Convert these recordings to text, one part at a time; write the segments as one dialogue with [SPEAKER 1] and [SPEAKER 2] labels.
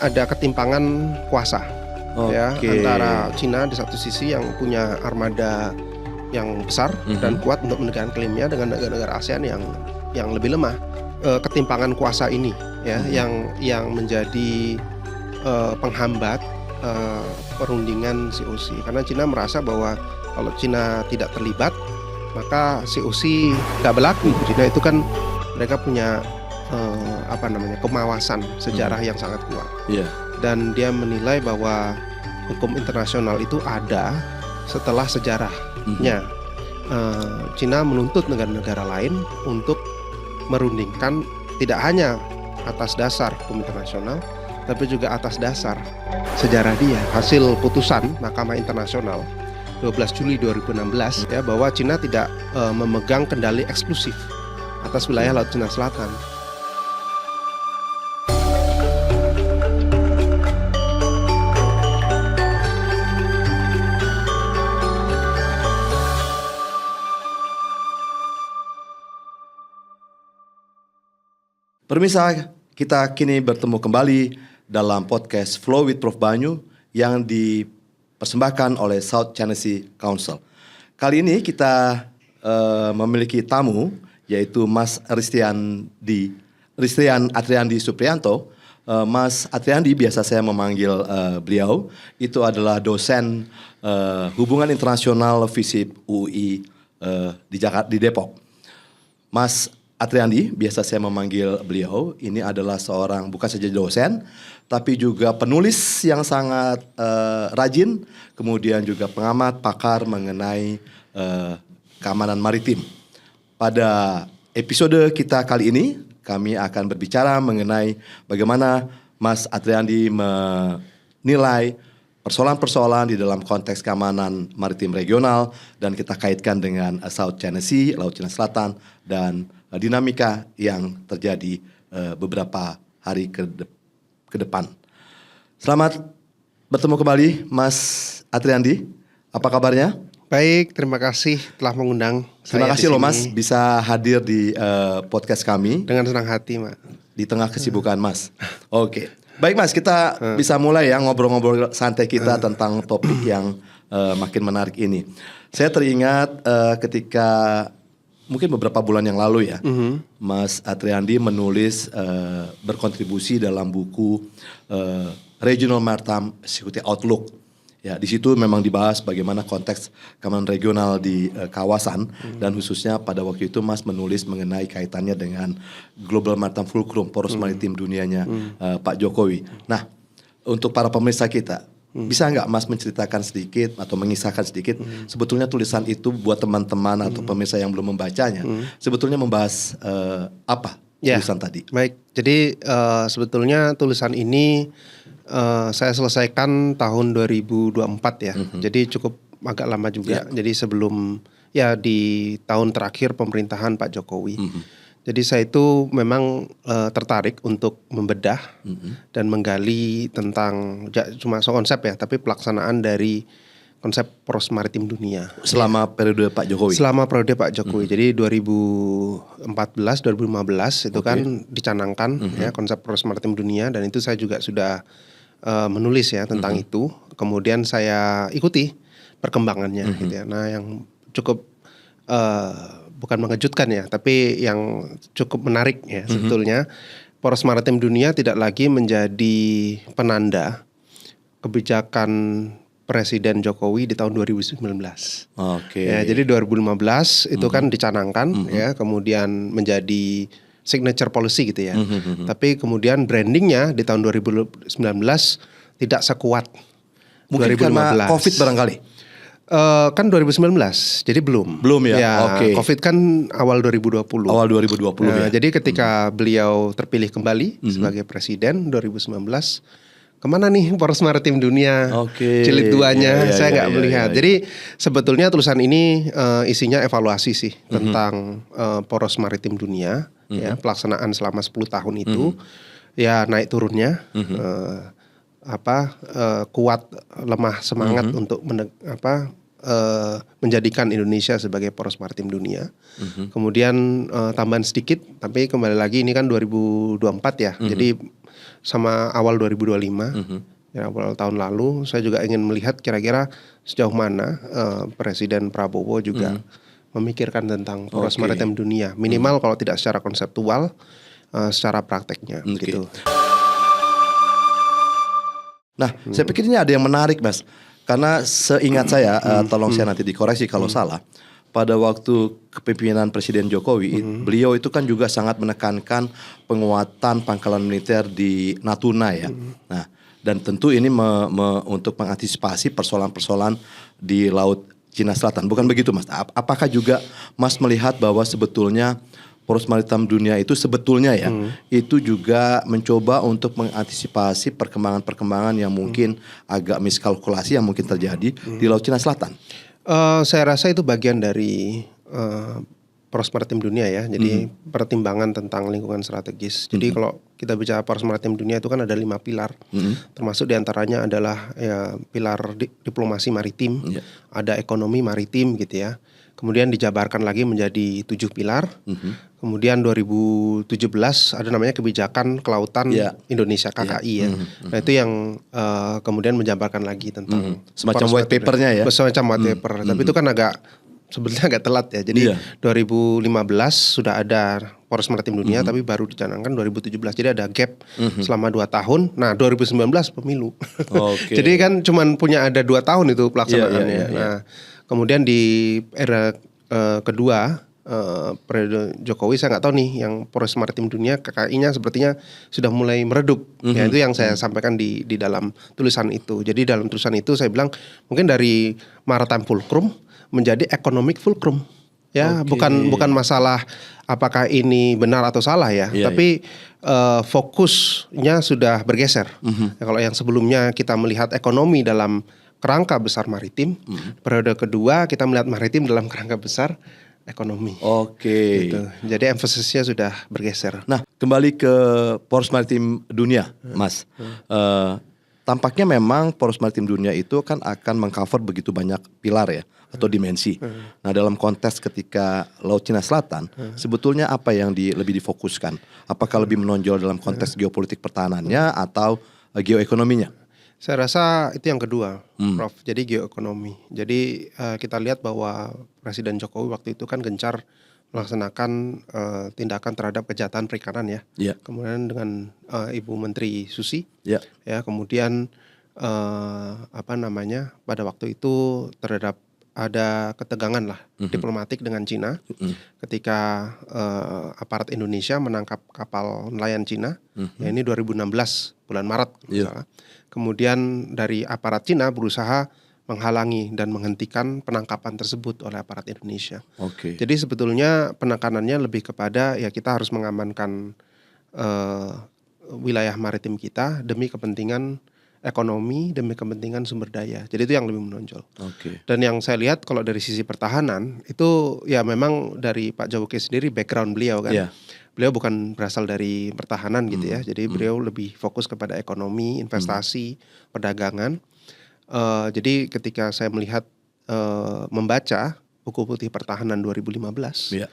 [SPEAKER 1] ada ketimpangan kuasa ya antara Cina di satu sisi yang punya armada yang besar dan kuat untuk menegakkan klaimnya dengan negara-negara ASEAN yang lebih lemah. Ketimpangan kuasa ini ya yang menjadi penghambat perundingan COC, karena Cina merasa bahwa kalau Cina tidak terlibat maka COC tidak berlaku. Cina itu kan mereka punya kemawasan sejarah yang sangat kuat. Dan dia menilai bahwa hukum internasional itu ada setelah sejarahnya. Cina menuntut negara-negara lain untuk merundingkan tidak hanya atas dasar hukum internasional, tapi juga atas dasar sejarah dia. Hasil putusan Mahkamah Internasional 12 Juli 2016 ya, bahwa Cina tidak memegang kendali eksklusif atas wilayah Laut Cina Selatan.
[SPEAKER 2] Pemirsa, kita kini bertemu kembali dalam podcast Flow with Prof Banyu yang dipersembahkan oleh South China Sea Council. Kali ini kita memiliki tamu, yaitu Mas Ristian Atriandi Supriyanto. Mas Atriandi, biasa saya memanggil beliau, itu adalah dosen Hubungan Internasional FISIP UI di Depok. Mas Atriandi, biasa saya memanggil beliau, ini adalah seorang bukan saja dosen, tapi juga penulis yang sangat rajin, kemudian juga pengamat pakar mengenai keamanan maritim. Pada episode kita kali ini, kami akan berbicara mengenai bagaimana Mas Atriandi menilai persoalan-persoalan di dalam konteks keamanan maritim regional, dan kita kaitkan dengan South China Sea, Laut Cina Selatan, dan dinamika yang terjadi beberapa hari ke depan. Selamat bertemu kembali Mas Atriandi, apa kabarnya?
[SPEAKER 1] Baik, terima kasih telah mengundang.
[SPEAKER 2] Terima kasih loh Mas bisa hadir di podcast kami.
[SPEAKER 1] Dengan senang hati, Mak.
[SPEAKER 2] Di tengah kesibukan Mas. Oke. Baik Mas, kita bisa mulai ya ngobrol-ngobrol santai kita tentang topik yang makin menarik ini. Saya teringat ketika mungkin beberapa bulan yang lalu ya, Mas Atriandi menulis berkontribusi dalam buku Regional Maritime Security Outlook. Ya, di situ memang dibahas bagaimana konteks keamanan regional di kawasan, dan khususnya pada waktu itu Mas menulis mengenai kaitannya dengan Global Maritime Fulcrum, poros maritim dunianya Pak Jokowi. Nah, untuk para pemirsa kita, bisa nggak Mas menceritakan sedikit atau mengisahkan sedikit sebetulnya tulisan itu buat teman-teman atau pemirsa yang belum membacanya, sebetulnya membahas apa tulisan tadi?
[SPEAKER 1] Baik, jadi sebetulnya tulisan ini saya selesaikan tahun 2024 ya, jadi cukup agak lama juga. Jadi sebelum ya di tahun terakhir pemerintahan Pak Jokowi. Jadi saya itu memang tertarik untuk membedah dan menggali tentang cuma konsep ya, tapi pelaksanaan dari konsep poros maritim dunia.
[SPEAKER 2] Selama periode Pak Jokowi?
[SPEAKER 1] Selama periode Pak Jokowi. Jadi 2014-2015 itu kan dicanangkan ya konsep poros maritim dunia, dan itu saya juga sudah menulis ya tentang itu. Kemudian saya ikuti perkembangannya gitu ya. Nah, yang cukup bukan mengejutkan ya, tapi yang cukup menarik ya sebetulnya, poros maritim dunia tidak lagi menjadi penanda kebijakan Presiden Jokowi di tahun 2019. Ya, jadi 2015 itu kan dicanangkan ya, kemudian menjadi signature policy gitu ya. Tapi kemudian brandingnya di tahun 2019 tidak sekuat
[SPEAKER 2] mungkin
[SPEAKER 1] 2015.
[SPEAKER 2] Karena COVID barangkali.
[SPEAKER 1] Kan 2019, jadi belum.
[SPEAKER 2] Belum ya.
[SPEAKER 1] COVID kan awal 2020.
[SPEAKER 2] Awal 2020 ya.
[SPEAKER 1] Jadi ketika beliau terpilih kembali sebagai presiden 2019, kemana nih poros maritim dunia? Jilid 2-nya saya nggak melihat. Jadi sebetulnya tulisan ini isinya evaluasi sih tentang poros maritim dunia, ya pelaksanaan selama 10 tahun itu, ya naik turunnya, kuat lemah semangat untuk menjadikan Indonesia sebagai poros maritim dunia. Kemudian tambahan sedikit, tapi kembali lagi ini kan 2024 ya. Jadi sama awal 2025. Ya, awal tahun lalu saya juga ingin melihat kira-kira sejauh mana Presiden Prabowo juga memikirkan tentang poros maritim dunia. Minimal kalau tidak secara konseptual, secara prakteknya gitu.
[SPEAKER 2] Nah, saya pikir ini ada yang menarik, Mas. Karena seingat saya, tolong saya nanti dikoreksi kalau salah. Pada waktu kepemimpinan Presiden Jokowi, beliau itu kan juga sangat menekankan penguatan pangkalan militer di Natuna ya. Nah, dan tentu ini untuk mengantisipasi persoalan-persoalan di Laut Cina Selatan. Bukan begitu, Mas? Apakah juga Mas melihat bahwa sebetulnya poros maritim dunia itu sebetulnya ya, itu juga mencoba untuk mengantisipasi perkembangan-perkembangan yang mungkin agak miskalkulasi yang mungkin terjadi di Laut Cina Selatan?
[SPEAKER 1] Saya rasa itu bagian dari poros maritim dunia ya. Jadi pertimbangan tentang lingkungan strategis. Jadi kalau kita bicara poros maritim dunia itu kan ada 5 pilar. Termasuk diantaranya adalah ya pilar diplomasi maritim, ada ekonomi maritim gitu ya. Kemudian dijabarkan lagi menjadi 7 pilar. Kemudian 2017 ada namanya kebijakan kelautan Indonesia KKI ya. Nah itu yang kemudian menjabarkan lagi tentang
[SPEAKER 2] semacam white papernya ya.
[SPEAKER 1] Semacam white paper. Tapi itu kan sebetulnya agak telat ya. Jadi 2015 sudah ada poros maritim dunia, tapi baru dicanangkan 2017. Jadi ada gap selama 2 tahun. Nah 2019 pemilu. Jadi kan cuman punya ada 2 tahun itu pelaksanaannya. Nah kemudian di era kedua periode Jokowi, saya nggak tahu nih yang poros maritim dunia KKI-nya sepertinya sudah mulai meredup. Ya itu yang saya sampaikan di dalam tulisan itu. Jadi dalam tulisan itu saya bilang mungkin dari maritime fulcrum menjadi economic fulcrum. Ya, bukan masalah apakah ini benar atau salah ya, tapi fokusnya sudah bergeser. Ya, kalau yang sebelumnya kita melihat ekonomi dalam kerangka besar maritim, periode kedua kita melihat maritim dalam kerangka besar ekonomi. Gitu. Jadi emphasisnya sudah bergeser.
[SPEAKER 2] Nah, kembali ke poros maritim dunia, Mas. Tampaknya memang poros maritim dunia itu kan akan mengcover begitu banyak pilar ya atau dimensi. Nah, dalam konteks ketika Laut Cina Selatan, sebetulnya apa yang lebih difokuskan? Apakah lebih menonjol dalam konteks geopolitik pertahanannya atau geoekonominya?
[SPEAKER 1] Saya rasa itu yang kedua, Prof. Jadi geoekonomi. Jadi kita lihat bahwa Presiden Jokowi waktu itu kan gencar melaksanakan tindakan terhadap kejahatan perikanan ya. Kemudian dengan Ibu Menteri Susi, ya kemudian pada waktu itu terhadap ada ketegangan lah diplomatik dengan Cina ketika aparat Indonesia menangkap kapal nelayan Cina. Ya ini 2016 bulan Maret misalnya. Kemudian dari aparat Cina berusaha menghalangi dan menghentikan penangkapan tersebut oleh aparat Indonesia. Jadi sebetulnya penekanannya lebih kepada ya kita harus mengamankan wilayah maritim kita demi kepentingan ekonomi, demi kepentingan sumber daya. Jadi itu yang lebih menonjol. Dan yang saya lihat kalau dari sisi pertahanan itu ya memang dari Pak Jokowi sendiri background beliau kan. Beliau bukan berasal dari pertahanan gitu ya. Jadi beliau lebih fokus kepada ekonomi, investasi, perdagangan. Jadi ketika saya melihat membaca buku putih pertahanan 2015,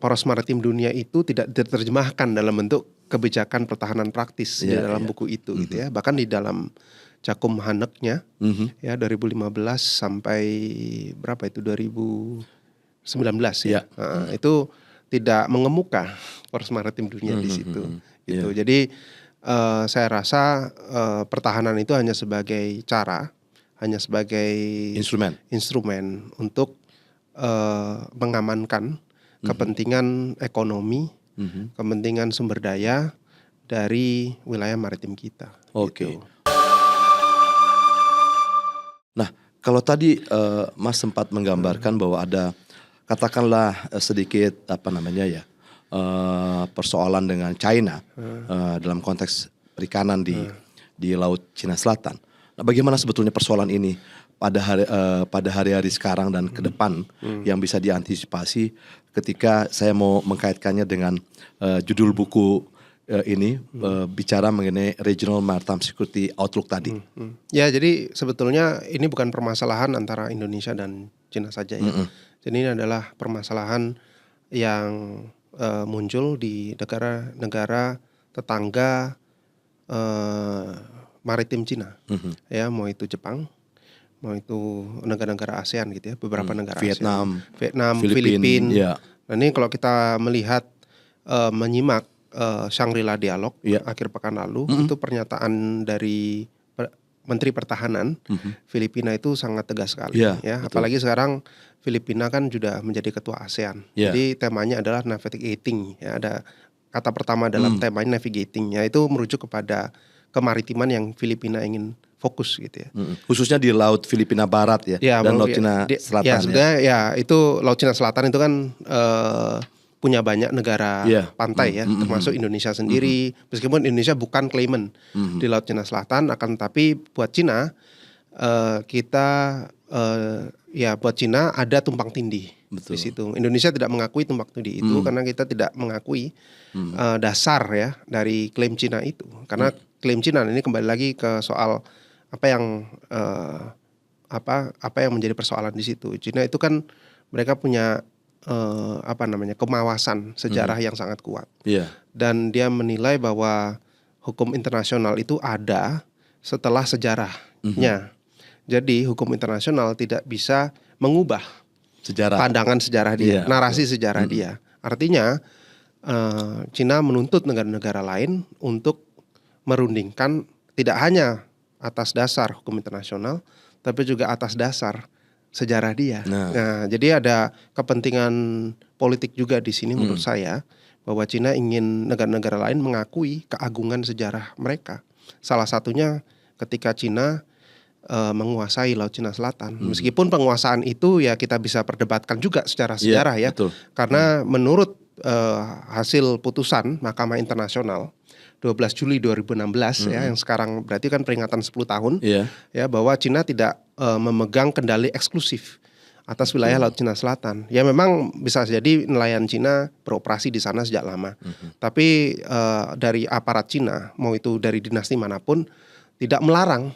[SPEAKER 1] poros maritim dunia itu tidak diterjemahkan dalam bentuk kebijakan pertahanan praktis di dalam buku itu gitu ya. Bahkan di dalam Cakum Haneknya ya 2015 sampai berapa itu 2019 ya. Itu tidak mengemuka poros maritim dunia di situ gitu. Jadi saya rasa pertahanan itu hanya sebagai cara, hanya sebagai instrumen untuk mengamankan kepentingan ekonomi, kepentingan sumber daya dari wilayah maritim kita. Gitu.
[SPEAKER 2] Nah, kalau tadi Mas sempat menggambarkan bahwa ada katakanlah sedikit persoalan dengan China dalam konteks perikanan di Laut Cina Selatan. Nah, bagaimana sebetulnya persoalan ini pada hari-hari sekarang dan ke depan yang bisa diantisipasi ketika saya mau mengkaitkannya dengan judul buku ini bicara mengenai Regional Maritime Security Outlook tadi.
[SPEAKER 1] Ya, jadi sebetulnya ini bukan permasalahan antara Indonesia dan Cina saja ya. Jadi ini adalah permasalahan yang muncul di negara-negara tetangga maritim Cina, ya mau itu Jepang, mau itu negara-negara ASEAN gitu ya, beberapa negara
[SPEAKER 2] Vietnam,
[SPEAKER 1] ASEAN, Vietnam,
[SPEAKER 2] Filipina,
[SPEAKER 1] Filipina.
[SPEAKER 2] ya.
[SPEAKER 1] Nah ini kalau kita melihat menyimak Shangri-La Dialog akhir pekan lalu, itu pernyataan dari Menteri Pertahanan Filipina itu sangat tegas sekali, ya. Apalagi sekarang Filipina kan sudah menjadi ketua ASEAN, jadi temanya adalah navigating, ya. Ada kata pertama dalam temanya navigating, ya itu merujuk kepada kemaritiman yang Filipina ingin fokus gitu ya.
[SPEAKER 2] Khususnya di Laut Filipina Barat ya, dan Laut Cina Selatan.
[SPEAKER 1] Ya sebenarnya ya itu Laut Cina Selatan itu kan punya banyak negara pantai ya, termasuk Indonesia sendiri. Meskipun Indonesia bukan claimant di Laut Cina Selatan, akan tapi buat Cina kita ya buat Cina ada tumpang tindih di situ. Indonesia tidak mengakui tumpang tindih itu karena kita tidak mengakui dasar ya dari klaim Cina itu. Karena klaim Cina ini kembali lagi ke soal apa yang menjadi persoalan di situ. Cina itu kan mereka punya kemawasan sejarah yang sangat kuat. Dan dia menilai bahwa hukum internasional itu ada setelah sejarahnya. Jadi hukum internasional tidak bisa mengubah pandangan sejarah dia, narasi sejarah dia. Artinya Cina menuntut negara-negara lain untuk merundingkan tidak hanya atas dasar hukum internasional, tapi juga atas dasar sejarah dia. Nah, jadi ada kepentingan politik juga di sini menurut saya, bahwa Cina ingin negara-negara lain mengakui keagungan sejarah mereka. Salah satunya ketika Cina menguasai Laut Cina Selatan. Meskipun penguasaan itu ya kita bisa perdebatkan juga secara sejarah ya. Karena menurut hasil putusan Mahkamah Internasional 12 Juli 2016 ya, yang sekarang berarti kan peringatan 10 tahun ya, bahwa Cina tidak memegang kendali eksklusif atas wilayah Laut Cina Selatan. Ya memang bisa jadi nelayan Cina beroperasi di sana sejak lama. Tapi dari aparat Cina, mau itu dari dinasti manapun, tidak melarang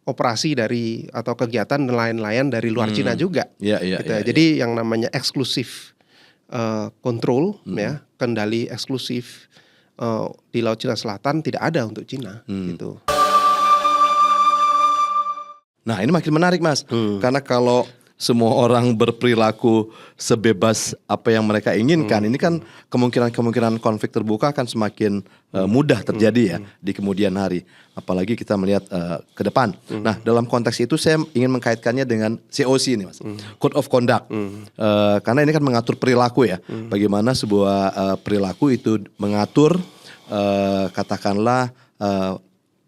[SPEAKER 1] operasi dari atau kegiatan nelayan-nelayan dari luar Cina juga. Jadi yang namanya eksklusif kontrol ya, kendali eksklusif di Laut Cina Selatan tidak ada untuk Cina gitu.
[SPEAKER 2] Nah, ini makin menarik, Mas. Karena kalau semua orang berperilaku sebebas apa yang mereka inginkan, ini kan kemungkinan konflik terbuka akan semakin mudah terjadi ya di kemudian hari. Apalagi kita melihat ke depan. Nah, dalam konteks itu saya ingin mengkaitkannya dengan COC ini, Mas. Code of Conduct. Karena ini kan mengatur perilaku ya. Bagaimana sebuah perilaku itu mengatur katakanlah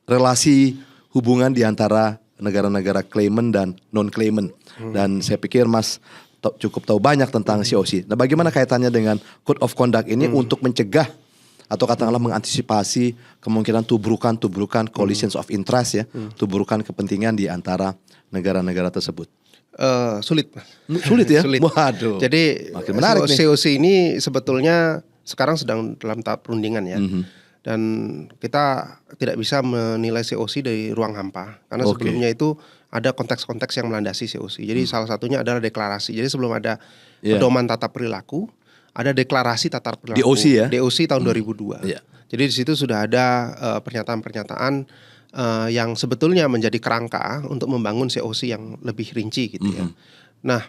[SPEAKER 2] relasi hubungan di antara negara-negara claimant dan non-claimant. Dan saya pikir Mas cukup tahu banyak tentang COC. Nah, bagaimana kaitannya dengan Code of Conduct ini untuk mencegah atau katakanlah mengantisipasi kemungkinan tubrukan collisions of interest ya, tubrukan kepentingan di antara negara-negara tersebut?
[SPEAKER 1] Sulit,
[SPEAKER 2] Sulit ya?
[SPEAKER 1] Sulit.
[SPEAKER 2] Waduh.
[SPEAKER 1] Jadi
[SPEAKER 2] makin menarik nih.
[SPEAKER 1] COC ini sebetulnya sekarang sedang dalam tahap perundingan ya. Dan kita tidak bisa menilai COC dari ruang hampa. Karena sebelumnya itu ada konteks-konteks yang melandasi COC. Jadi salah satunya adalah deklarasi. Jadi sebelum ada pedoman tata perilaku, ada deklarasi tata perilaku.
[SPEAKER 2] DOC ya?
[SPEAKER 1] DOC tahun 2002. Jadi di situ sudah ada pernyataan-pernyataan yang sebetulnya menjadi kerangka untuk membangun COC yang lebih rinci gitu ya. Nah,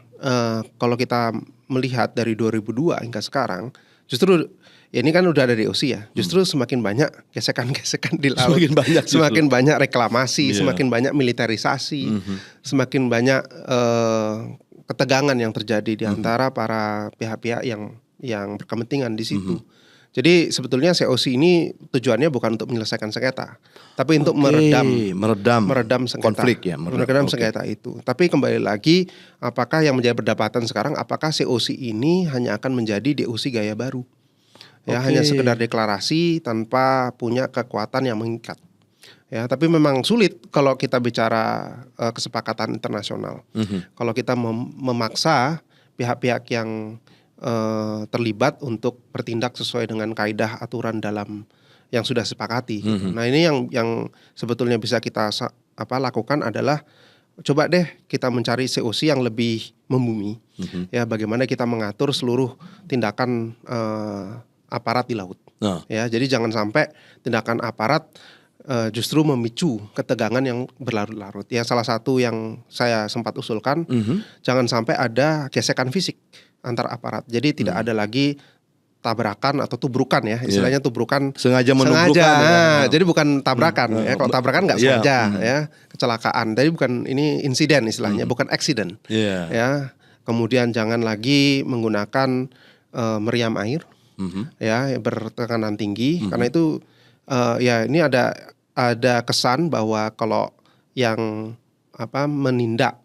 [SPEAKER 1] kalau kita melihat dari 2002 hingga sekarang, justru ya ini kan udah ada DOC ya. Justru semakin banyak gesekan-gesekan di laut, semakin banyak reklamasi, semakin banyak militerisasi, semakin banyak ketegangan yang terjadi di antara para pihak-pihak yang berkepentingan di situ. Jadi sebetulnya COC ini tujuannya bukan untuk menyelesaikan sengketa, tapi untuk meredam sengketa,
[SPEAKER 2] konflik ya,
[SPEAKER 1] meredam sengketa itu. Tapi kembali lagi, apakah yang menjadi perdebatan sekarang, apakah COC ini hanya akan menjadi DOC gaya baru? Ya, hanya sekedar deklarasi tanpa punya kekuatan yang mengikat. Ya, tapi memang sulit kalau kita bicara kesepakatan internasional. Kalau kita memaksa pihak-pihak yang terlibat untuk bertindak sesuai dengan kaidah aturan dalam yang sudah sepakati. Nah, ini yang sebetulnya bisa kita lakukan adalah coba deh kita mencari COC yang lebih membumi. Ya, bagaimana kita mengatur seluruh tindakan aparat di laut. Ya, jadi jangan sampai tindakan aparat justru memicu ketegangan yang berlarut-larut. Ya salah satu yang saya sempat usulkan, jangan sampai ada gesekan fisik antar aparat. Jadi tidak ada lagi tabrakan atau tubrukan ya, istilahnya tubrukan
[SPEAKER 2] sengaja menubrukan.
[SPEAKER 1] Nah, jadi bukan tabrakan ya. Kalau tabrakan nggak sengaja ya, kecelakaan. Jadi bukan ini insiden istilahnya, bukan accident. Ya. Kemudian jangan lagi menggunakan meriam air ya bertekanan tinggi karena itu ya ini ada kesan bahwa kalau yang menindak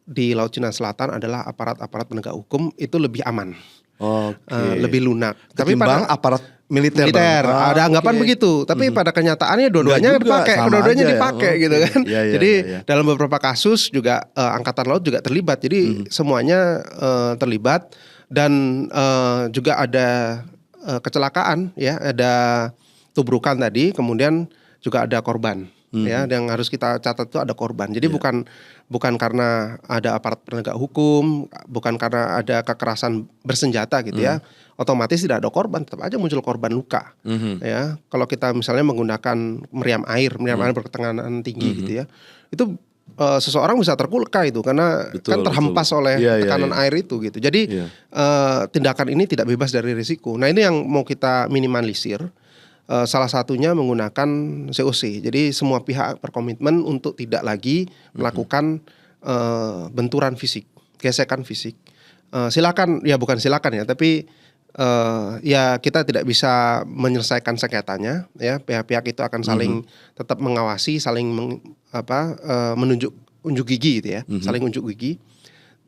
[SPEAKER 1] di Laut Cina Selatan adalah aparat-aparat penegak hukum itu lebih aman. Lebih lunak. Tapi pada
[SPEAKER 2] aparat militer
[SPEAKER 1] ada anggapan begitu. Tapi pada kenyataannya dua-duanya dipakai, gitu kan. Jadi dalam beberapa kasus juga Angkatan Laut juga terlibat. Jadi semuanya terlibat dan juga ada kecelakaan ya, ada tubrukan tadi, kemudian juga ada korban. Ya, yang harus kita catat itu ada korban. Jadi bukan karena ada aparat penegak hukum, bukan karena ada kekerasan bersenjata gitu ya, otomatis tidak ada korban, tetap aja muncul korban luka. Ya, kalau kita misalnya menggunakan meriam air bertekanan tinggi gitu ya, itu seseorang bisa terluka itu karena kan terhempas oleh tekanan air itu gitu. Jadi tindakan ini tidak bebas dari risiko. Nah ini yang mau kita minimalisir. Salah satunya menggunakan COC. Jadi semua pihak berkomitmen untuk tidak lagi melakukan benturan fisik, gesekan fisik. Silakan ya, bukan silakan ya, tapi ya kita tidak bisa menyelesaikan sengketanya ya. Pihak-pihak itu akan saling tetap mengawasi, saling menunjuk unjuk gigi gitu ya, saling unjuk gigi.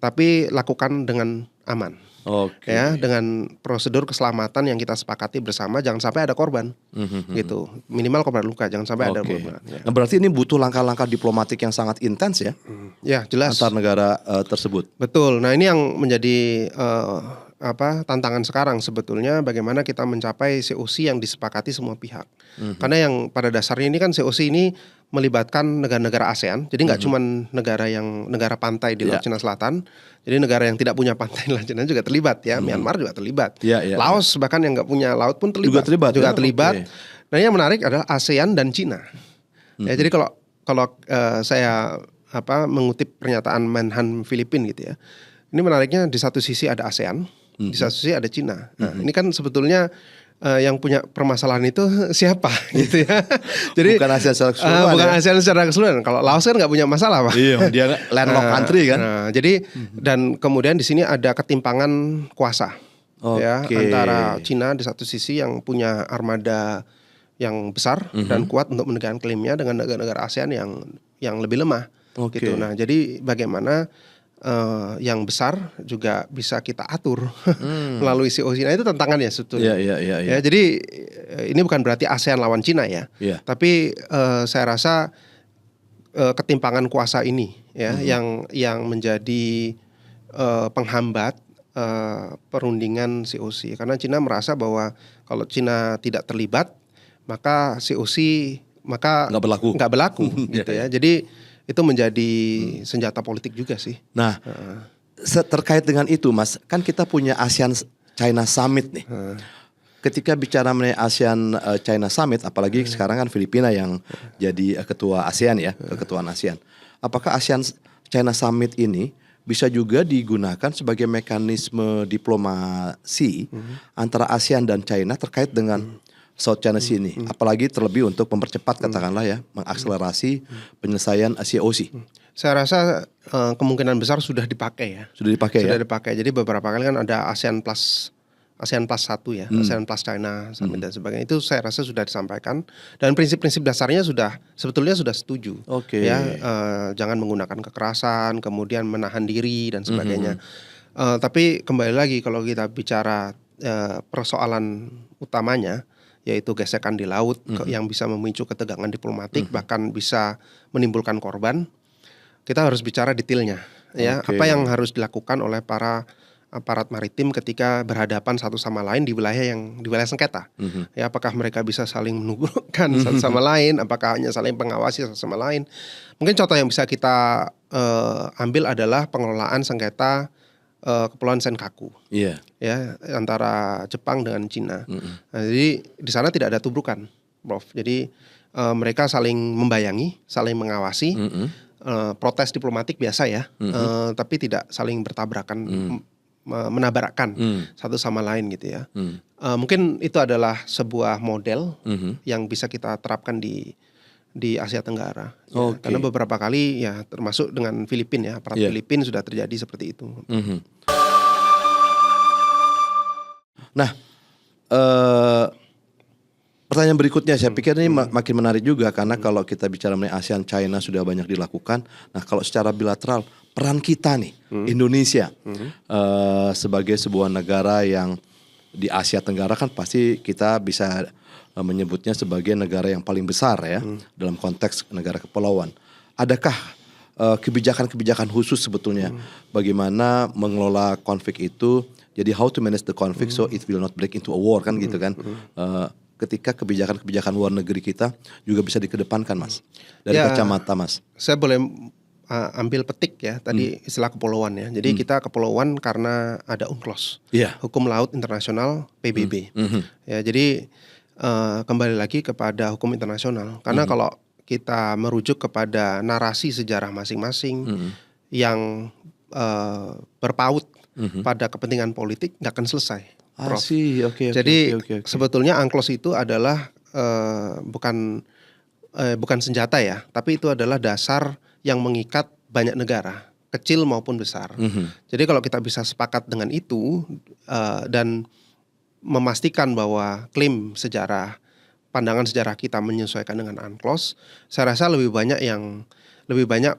[SPEAKER 1] Tapi lakukan dengan aman. Ya, dengan prosedur keselamatan yang kita sepakati bersama, jangan sampai ada korban, gitu. Minimal korban luka, jangan sampai ada korban. Ya.
[SPEAKER 2] Nah, berarti ini butuh langkah-langkah diplomatik yang sangat intens ya?
[SPEAKER 1] Ya, jelas.
[SPEAKER 2] Antar negara tersebut.
[SPEAKER 1] Betul. Nah, ini yang menjadi tantangan sekarang sebetulnya, bagaimana kita mencapai COC yang disepakati semua pihak. Karena yang pada dasarnya ini kan COC ini melibatkan negara-negara ASEAN. Jadi nggak cuma negara pantai di Laut Cina Selatan. Jadi negara yang tidak punya pantai di Laut Cina juga terlibat ya. Myanmar juga terlibat. Laos bahkan yang nggak punya laut pun terlibat. Juga terlibat. Nah, yang menarik adalah ASEAN dan Cina. Ya, jadi kalau saya mengutip pernyataan Menhan Filipina gitu ya. Ini menariknya, di satu sisi ada ASEAN, di satu sisi ada Cina. Nah, ini kan sebetulnya yang punya permasalahan itu siapa gitu ya. Jadi
[SPEAKER 2] bukan ASEAN secara keseluruhan.
[SPEAKER 1] Bukan ASEAN secara keseluruhan. Kalau Laos kan nggak punya masalah, Pak.
[SPEAKER 2] Iya, dia landlocked country kan.
[SPEAKER 1] Jadi dan kemudian di sini ada ketimpangan kuasa. Ya, antara Cina di satu sisi yang punya armada yang besar dan kuat untuk menegakkan klaimnya, dengan negara-negara ASEAN yang lebih lemah. Gitu. Nah, jadi bagaimana yang besar juga bisa kita atur melalui COC. Nah, itu tantangannya sebetulnya. Ya, jadi ini bukan berarti ASEAN lawan Cina ya. Tapi saya rasa ketimpangan kuasa ini ya yang menjadi penghambat perundingan COC. Karena Cina merasa bahwa kalau Cina tidak terlibat, maka COC nggak berlaku gitu ya. Jadi itu menjadi senjata politik juga sih.
[SPEAKER 2] Nah, terkait dengan itu, Mas, kan kita punya ASEAN China Summit nih. Ketika bicara mengenai ASEAN China Summit, apalagi sekarang kan Filipina yang jadi ketua ASEAN ya, keketuaan ASEAN. Apakah ASEAN China Summit ini bisa juga digunakan sebagai mekanisme diplomasi antara ASEAN dan China terkait dengan South China Sea ini, apalagi terlebih untuk mempercepat katakanlah ya, mengakselerasi penyelesaian COC.
[SPEAKER 1] Saya rasa kemungkinan besar sudah dipakai ya. Sudah dipakai. Jadi beberapa kali kan ada ASEAN Plus 1 ya, ASEAN Plus China Summit dan sebagainya. Itu saya rasa sudah disampaikan dan prinsip-prinsip dasarnya sebetulnya sudah setuju. Ya, jangan menggunakan kekerasan, kemudian menahan diri dan sebagainya. Tapi kembali lagi kalau kita bicara persoalan utamanya, yaitu gesekan di laut yang bisa memicu ketegangan diplomatik, bahkan bisa menimbulkan korban. Kita harus bicara detailnya ya, apa yang harus dilakukan oleh para aparat maritim ketika berhadapan satu sama lain di wilayah sengketa. Ya, apakah mereka bisa saling menunjukkan satu sama lain, apakah hanya saling pengawasi satu sama lain. Mungkin contoh yang bisa kita ambil adalah pengelolaan sengketa Kepulauan Senkaku, ya, antara Jepang dengan Cina. Nah, jadi di sana tidak ada tubrukan, Prof. Jadi mereka saling membayangi, saling mengawasi, protes diplomatik biasa ya, tapi tidak saling bertabrakan, menabrakkan satu sama lain gitu ya. Mungkin itu adalah sebuah model yang bisa kita terapkan di Asia Tenggara. Ya. Karena beberapa kali ya termasuk dengan Filipina ya, aparat Filipina sudah terjadi seperti itu.
[SPEAKER 2] Nah, pertanyaan berikutnya saya pikir ini makin menarik juga karena kalau kita bicara mengenai ASEAN China sudah banyak dilakukan. Nah, kalau secara bilateral peran kita nih Indonesia sebagai sebuah negara yang di Asia Tenggara kan pasti kita bisa menyebutnya sebagai negara yang paling besar ya dalam konteks negara kepulauan. Adakah kebijakan-kebijakan khusus sebetulnya bagaimana mengelola konflik itu? Jadi how to manage the conflict so it will not break into a war kan gitu kan? Ketika kebijakan-kebijakan luar negeri kita juga bisa dikedepankan Mas dari kacamata Mas.
[SPEAKER 1] Saya boleh ambil petik ya tadi istilah kepulauan ya. Jadi kita kepulauan karena ada UNCLOS, Hukum Laut Internasional PBB. Ya, jadi kembali lagi kepada hukum internasional. Karena kalau kita merujuk kepada narasi sejarah masing-masing yang berpaut pada kepentingan politik, nggak akan selesai. Prof. Jadi sebetulnya UNCLOS itu adalah bukan senjata ya, tapi itu adalah dasar yang mengikat banyak negara, kecil maupun besar. Jadi kalau kita bisa sepakat dengan itu dan memastikan bahwa klaim sejarah, pandangan sejarah kita menyesuaikan dengan UNCLOS, saya rasa lebih banyak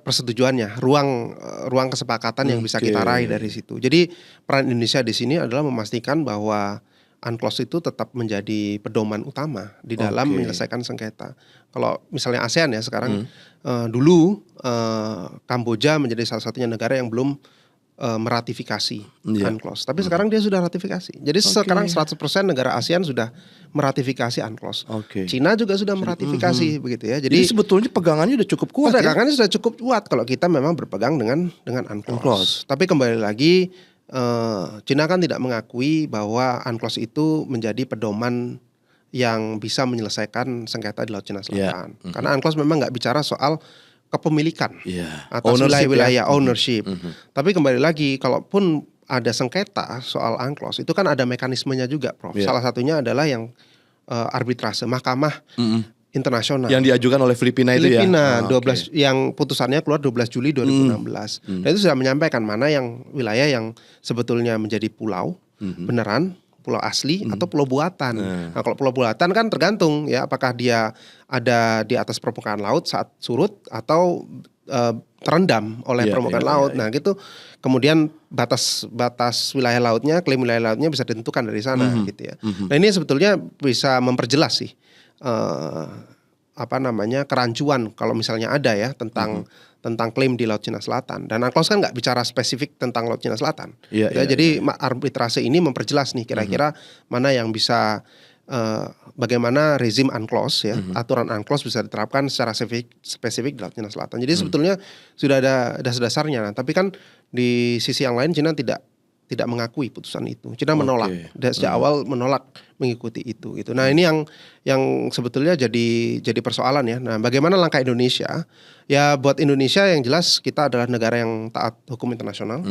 [SPEAKER 1] persetujuannya, ruang kesepakatan yang bisa kita raih dari situ. Jadi peran Indonesia di sini adalah memastikan bahwa UNCLOS itu tetap menjadi pedoman utama di dalam menyelesaikan sengketa. Kalau misalnya ASEAN ya sekarang, dulu Kamboja menjadi salah satunya negara yang belum meratifikasi UNCLOS. Tapi sekarang dia sudah ratifikasi. Jadi sekarang 100% negara ASEAN sudah meratifikasi UNCLOS. Cina juga sudah meratifikasi begitu ya. Jadi
[SPEAKER 2] sebetulnya pegangannya sudah cukup kuat.
[SPEAKER 1] Pegangannya sudah cukup kuat kalau kita memang berpegang dengan UNCLOS. Tapi kembali lagi Cina kan tidak mengakui bahwa UNCLOS itu menjadi pedoman yang bisa menyelesaikan sengketa di Laut Cina Selatan. Karena UNCLOS memang nggak bicara soal kepemilikan atas wilayah-wilayah ownership. Tapi kembali lagi, kalaupun ada sengketa soal UNCLOS, itu kan ada mekanismenya juga, Prof. Salah satunya adalah yang arbitrase, mahkamah internasional.
[SPEAKER 2] Yang diajukan oleh Filipina itu ya?
[SPEAKER 1] 12 yang putusannya keluar 12 Juli 2016. Dan itu sudah menyampaikan mana yang wilayah yang sebetulnya menjadi pulau, beneran, pulau asli atau pulau buatan. Nah, kalau pulau buatan kan tergantung ya apakah dia ada di atas permukaan laut saat surut atau terendam oleh permukaan laut. Nah, gitu. Kemudian batas wilayah lautnya, klaim wilayah lautnya bisa ditentukan dari sana gitu ya. Nah, ini sebetulnya bisa memperjelas sih kerancuan kalau misalnya ada ya tentang klaim di Laut Cina Selatan. Dan UNCLOS kan nggak bicara spesifik tentang Laut Cina Selatan. Jadi arbitrase ini memperjelas nih kira-kira mana yang bisa bagaimana rezim UNCLOS ya, aturan UNCLOS bisa diterapkan secara spesifik di Laut Cina Selatan. Jadi sebetulnya sudah ada dasar-dasarnya. Nah, tapi kan di sisi yang lain Cina tidak mengakui putusan itu. Cina menolak, sejak awal menolak mengikuti itu. Gitu. Nah, ini yang sebetulnya jadi persoalan ya. Nah, bagaimana langkah Indonesia? Ya, buat Indonesia yang jelas kita adalah negara yang taat hukum internasional.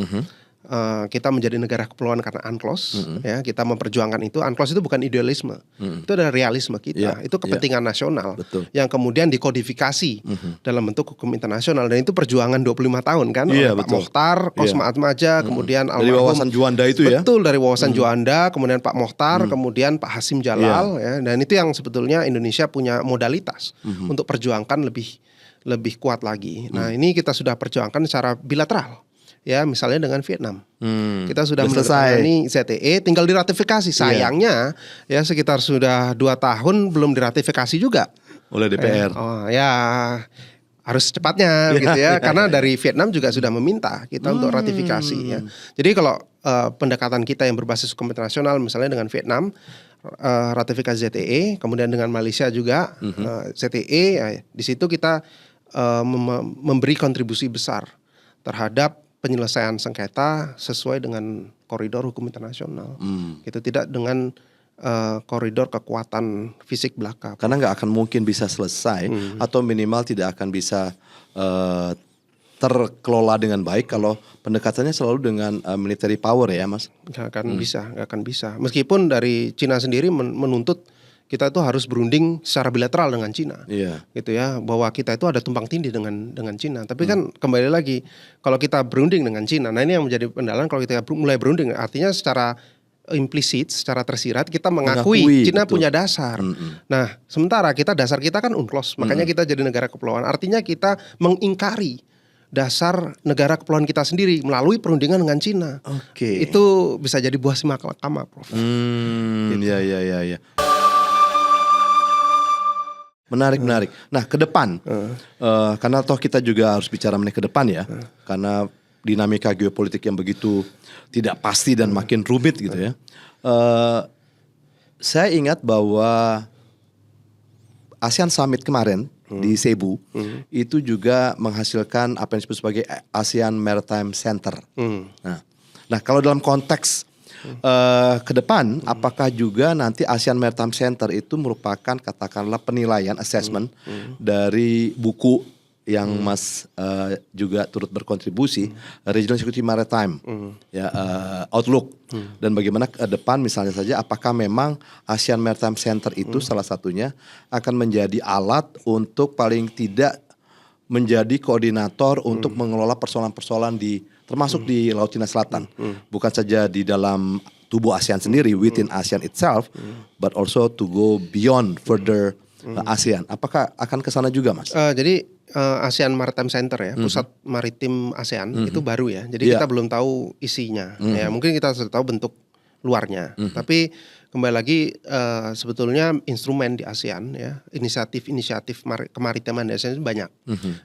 [SPEAKER 1] Kita menjadi negara kepulauan karena UNCLOS, ya kita memperjuangkan itu. UNCLOS itu bukan idealisme, itu adalah realisme kita. Itu kepentingan nasional yang kemudian dikodifikasi dalam bentuk hukum internasional. Dan itu perjuangan 25 tahun kan oleh Pak Mokhtar, Kosma Atmaja, kemudian
[SPEAKER 2] dari wawasan Juanda itu ya.
[SPEAKER 1] Betul, dari wawasan Juanda, kemudian Pak Mokhtar, kemudian Pak Hasim Jalal, ya. Dan itu yang sebetulnya Indonesia punya modalitas untuk perjuangkan lebih kuat lagi. Nah, ini kita sudah perjuangkan secara bilateral. Ya, misalnya dengan Vietnam. Kita sudah menandatangani ZTE, tinggal diratifikasi. Sayangnya ya sekitar sudah 2 tahun belum diratifikasi juga
[SPEAKER 2] oleh DPR.
[SPEAKER 1] Ya harus cepatnya gitu ya. Karena dari Vietnam juga sudah meminta kita untuk ratifikasi ya. Jadi kalau pendekatan kita yang berbasis hukum internasional misalnya dengan Vietnam ratifikasi ZTE, kemudian dengan Malaysia juga ZTE, ya, di situ kita memberi kontribusi besar terhadap penyelesaian sengketa sesuai dengan koridor hukum internasional. Gitu, tidak dengan koridor kekuatan fisik belaka.
[SPEAKER 2] Karena nggak akan mungkin bisa selesai atau minimal tidak akan bisa terkelola dengan baik kalau pendekatannya selalu dengan military power ya Mas.
[SPEAKER 1] Nggak akan bisa. Meskipun dari Cina sendiri menuntut kita itu harus berunding secara bilateral dengan Cina, gitu ya, bahwa kita itu ada tumpang tindih dengan Cina. Tapi kan kembali lagi, kalau kita berunding dengan Cina, nah ini yang menjadi pendalaan. Kalau kita mulai berunding, artinya secara implisit, secara tersirat kita mengakui Cina betul. Punya dasar. Nah, sementara dasar kita kan UNCLOS, makanya kita jadi negara kepulauan. Artinya kita mengingkari dasar negara kepulauan kita sendiri melalui perundingan dengan Cina. Itu bisa jadi buah si malakama, Prof.
[SPEAKER 2] Gitu. Ya. Menarik. Nah, ke depan, karena toh kita juga harus bicara mengenai ke depan ya, karena dinamika geopolitik yang begitu tidak pasti dan makin rumit gitu ya. Saya ingat bahwa ASEAN Summit kemarin di Cebu itu juga menghasilkan apa yang disebut sebagai ASEAN Maritime Center. Nah, kalau dalam konteks ke depan, apakah juga nanti ASEAN Maritime Center itu merupakan katakanlah penilaian assessment dari buku yang Mas juga turut berkontribusi, Regional Security Maritime, Outlook, dan bagaimana ke depan misalnya saja apakah memang ASEAN Maritime Center itu salah satunya akan menjadi alat untuk paling tidak menjadi koordinator untuk mengelola persoalan-persoalan termasuk di Laut Cina Selatan, bukan saja di dalam tubuh ASEAN sendiri, within ASEAN itself, but also to go beyond further ASEAN. Apakah akan ke sana juga, Mas?
[SPEAKER 1] Jadi ASEAN Maritime Center ya, pusat maritim ASEAN itu baru ya. Jadi kita belum tahu isinya. Ya, mungkin kita sudah tahu bentuk luarnya. Tapi kembali lagi sebetulnya instrumen di ASEAN ya, inisiatif kemaritiman di ASEAN itu banyak.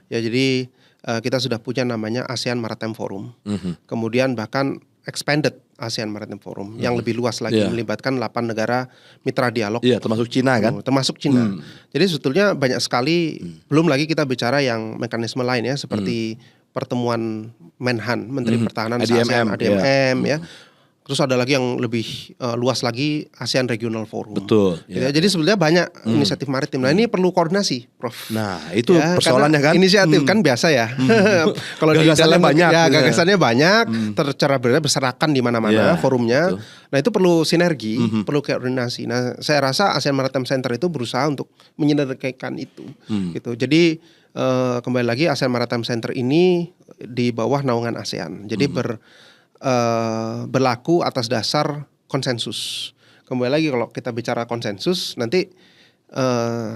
[SPEAKER 1] Ya, jadi kita sudah punya namanya ASEAN Maritime Forum. Kemudian bahkan expanded ASEAN Maritime Forum yang lebih luas lagi, melibatkan 8 negara mitra dialog.
[SPEAKER 2] Iya, termasuk Cina kan?
[SPEAKER 1] Termasuk Cina. Jadi sebetulnya banyak sekali, belum lagi kita bicara yang mekanisme lain ya, seperti pertemuan Menhan, Menteri Pertahanan ADMM ya. Terus ada lagi yang lebih luas lagi, ASEAN Regional Forum.
[SPEAKER 2] Betul.
[SPEAKER 1] Ya. Jadi sebetulnya banyak inisiatif maritim. Nah, ini perlu koordinasi, Prof.
[SPEAKER 2] Nah, itu ya, persoalannya kan.
[SPEAKER 1] Inisiatif kan biasa ya. Kalau di dalam banyak, ya gagasannya banyak, tercara berserakan di mana-mana forumnya. Betul. Nah, itu perlu sinergi, perlu koordinasi. Nah, saya rasa ASEAN Maritime Center itu berusaha untuk menyederhanakan itu. Gitu. Jadi kembali lagi ASEAN Maritime Center ini di bawah naungan ASEAN. Jadi berlaku atas dasar konsensus. Kembali lagi kalau kita bicara konsensus, nanti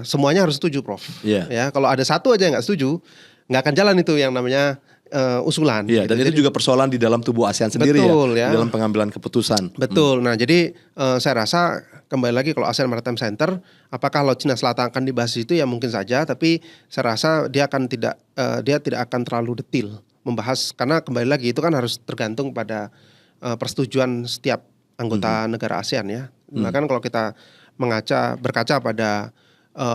[SPEAKER 1] semuanya harus setuju, Prof. Ya, kalau ada satu aja yang nggak setuju, nggak akan jalan itu yang namanya usulan.
[SPEAKER 2] Iya, gitu. Dan itu juga persoalan di dalam tubuh ASEAN sendiri ya, di dalam pengambilan keputusan.
[SPEAKER 1] Betul. Nah, jadi saya rasa kembali lagi kalau ASEAN Maritime Center, apakah Laut Cina Selatan akan dibahas itu ya mungkin saja, tapi saya rasa dia tidak akan terlalu detail membahas, karena kembali lagi itu kan harus tergantung pada persetujuan setiap anggota negara ASEAN ya. Nah kan kalau kita berkaca pada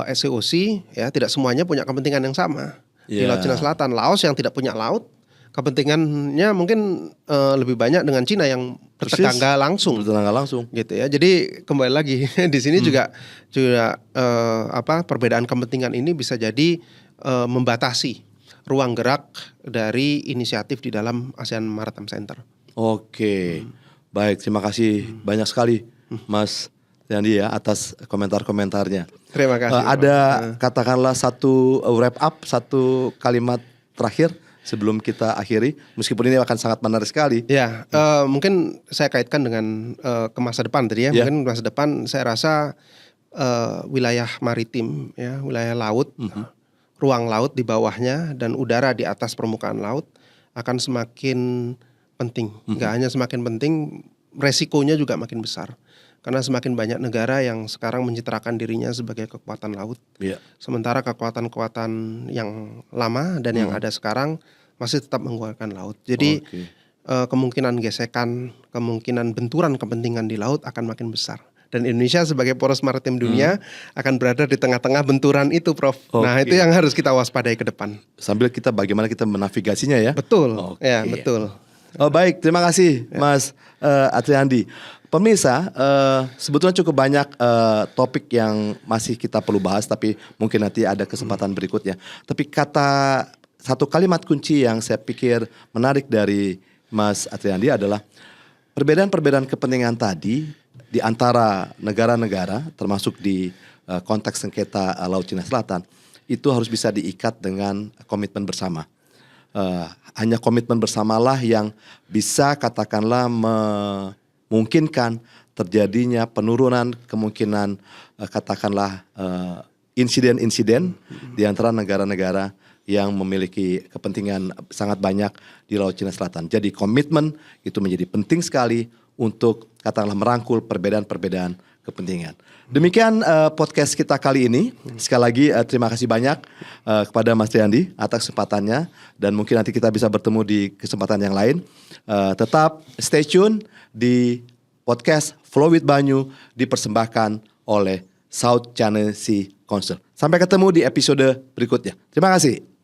[SPEAKER 1] SCOC ya, tidak semuanya punya kepentingan yang sama. Di Laut Cina Selatan, Laos yang tidak punya laut, kepentingannya mungkin lebih banyak dengan Cina yang bertetangga langsung. Gitu ya. Jadi kembali lagi di sini juga perbedaan kepentingan ini bisa jadi membatasi ruang gerak dari inisiatif di dalam ASEAN Maritime Center.
[SPEAKER 2] Oke, baik, terima kasih banyak sekali Mas Yandi ya atas komentar-komentarnya.
[SPEAKER 1] Terima kasih.
[SPEAKER 2] Ada katakanlah satu wrap up, satu kalimat terakhir sebelum kita akhiri, meskipun ini akan sangat menarik sekali.
[SPEAKER 1] Ya, mungkin saya kaitkan dengan ke masa depan tadi ya. Mungkin masa depan saya rasa wilayah maritim ya, wilayah laut, ruang laut di bawahnya dan udara di atas permukaan laut akan semakin penting. Nggak hanya semakin penting, resikonya juga makin besar. Karena semakin banyak negara yang sekarang mencitrakan dirinya sebagai kekuatan laut. Sementara kekuatan-kekuatan yang lama dan yang ada sekarang masih tetap menggunakan laut. Jadi kemungkinan gesekan, kemungkinan benturan kepentingan di laut akan makin besar. Dan Indonesia sebagai poros maritim dunia akan berada di tengah-tengah benturan itu, Prof. Nah, itu yang harus kita waspadai ke depan.
[SPEAKER 2] Sambil bagaimana kita menavigasinya ya.
[SPEAKER 1] Betul. Ya, betul.
[SPEAKER 2] Baik, terima kasih Mas Atriandi. Pemirsa, sebetulnya cukup banyak topik yang masih kita perlu bahas, tapi mungkin nanti ada kesempatan berikutnya. Tapi satu kalimat kunci yang saya pikir menarik dari Mas Atriandi adalah perbedaan-perbedaan kepentingan tadi di antara negara-negara, termasuk di konteks sengketa Laut Cina Selatan, itu harus bisa diikat dengan komitmen bersama. Hanya komitmen bersamalah yang bisa katakanlah memungkinkan terjadinya penurunan kemungkinan katakanlah insiden-insiden di antara negara-negara yang memiliki kepentingan sangat banyak di Laut Cina Selatan. Jadi komitmen itu menjadi penting sekali untuk katakanlah merangkul perbedaan-perbedaan kepentingan. Demikian podcast kita kali ini. Sekali lagi terima kasih banyak kepada Mas Atriandi atas kesempatannya, dan mungkin nanti kita bisa bertemu di kesempatan yang lain. Tetap stay tune di podcast Flow with Banyu dipersembahkan oleh South China Sea Council. Sampai ketemu di episode berikutnya. Terima kasih.